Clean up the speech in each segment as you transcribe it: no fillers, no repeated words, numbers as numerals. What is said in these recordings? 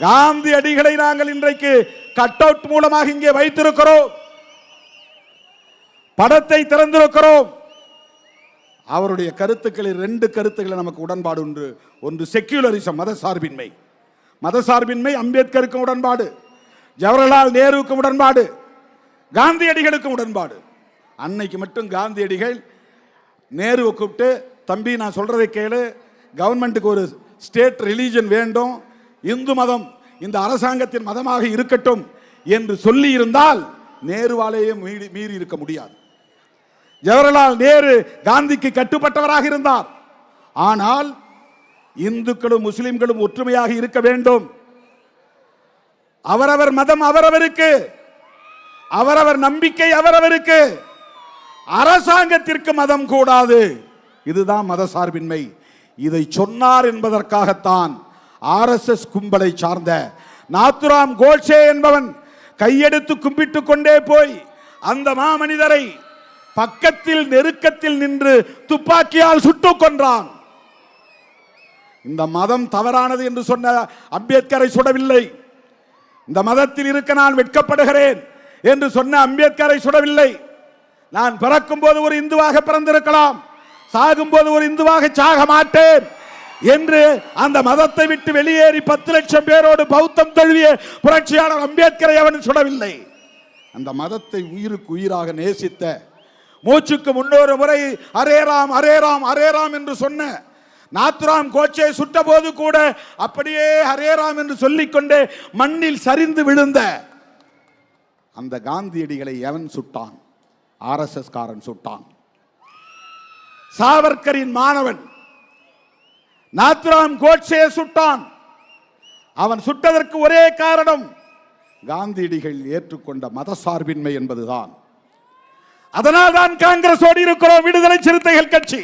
காந்தி அடிகளை நாங்கள் இன்றைக்கு கட் அவுட் மூலமாக இங்கே வைத்திருக்கிறோம், படத்தை திறந்திருக்கிறோம். அவருடைய கருத்துக்களில் 2 கருத்துக்கள் நமக்கு உடன்பாடு உண்டு. ஒன்று செக்யூலரிசம், மதசார்பின்மை. மதசார்பின்மை அம்பேத்கருக்கு உடன்பாடு, ஜவஹர்லால் நேருவுக்கு உடன்பாடு, காந்தியடிகளுக்கும் உடன்பாடு. அன்னைக்கு மட்டும் காந்தியடிகள் நேருவை கூப்பிட்டு, தம்பி நான் சொல்றதை கேளு, கவர்மெண்ட்டுக்கு ஒரு ஸ்டேட் ரிலீஜன் வேண்டும், இந்து மதம் இந்த அரசாங்கத்தின் மதமாக இருக்கட்டும் என்று சொல்லி இருந்தால் நேருவாலேயே மீறி இருக்க முடியாது. ஜவஹர்லால் நேரு காந்திக்கு கட்டுப்பட்டவராக இருந்தார். ஆனால் இந்துக்களும் முஸ்லிம்களும் ஒற்றுமையாக இருக்க வேண்டும், அவரவர் மதம் அவரவருக்கு, அவரவர் நம்பிக்கை அவரவருக்கு, அரசாங்கத்திற்கு மதம் கூடாது. இதுதான் மதசார்பின்மை. இதை சொன்னார் என்பதற்காகத்தான் RSS கும்பலை சார்ந்த நாத்துராம் கோட்சே என்பவன் கையெடுத்து கும்பிட்டு கொண்டே போய் அந்த மாமனிதரை பக்கத்தில் நெருக்கத்தில் நின்று துப்பாக்கியால் சுட்டுக் கொன்றான். இந்த மதம் தவறானது என்று சொன்ன அம்பேத்கரை சுடவில்லை. இந்த மதத்தில் இருக்க நான் வெட்கப்படுகிறேன் என்று சொன்ன அம்பேத்கரை சுடவில்லை. நான் பிறக்கும் போது ஒரு இந்துவாக பிறந்திருக்கலாம், சாகும் போது ஒரு இந்துவாக சாக மாட்டேன் என்று அந்த மதத்தை விட்டு வெளியேறி 10 லட்சம் பேரோடு பௌத்தம் தழுவிய புரட்சியாளர் அம்பேத்கரை அவன் சுடவில்லை. அந்த மதத்தை உயிருக்கு உயிராக நேசித்த, மூச்சுக்கு 300 முறை ஹரே ராம் ஹரே ராம் ஹரே ராம் என்று சொன்ன நாத்துராம் கோட்சே சுட்ட போது கூட அப்படியே ஹரே ராம் என்று சொல்லிக்கொண்டே மண்ணில் சரிந்து விழுந்த அந்த காந்தியடிகளை எவன் சுட்டான்? RSS காரன் சுட்டான். சாவர்கரின் மாணவன் நாத்துராம் கோட்சே சுட்டான். அவன் சுட்டதற்கு ஒரே காரணம் காந்தியடிகள் ஏற்றுக்கொண்ட மதசார்பின்மை என்பதுதான். அதனால் தான் காங்கிரஸோடு இருக்கிறோம், விடுதலை சிறுத்தைகள் கட்சி.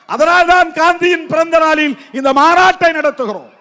அதனால் தான் காந்தியின் பிறந்த நாளில் இந்த மாநாட்டை நடத்துகிறோம்.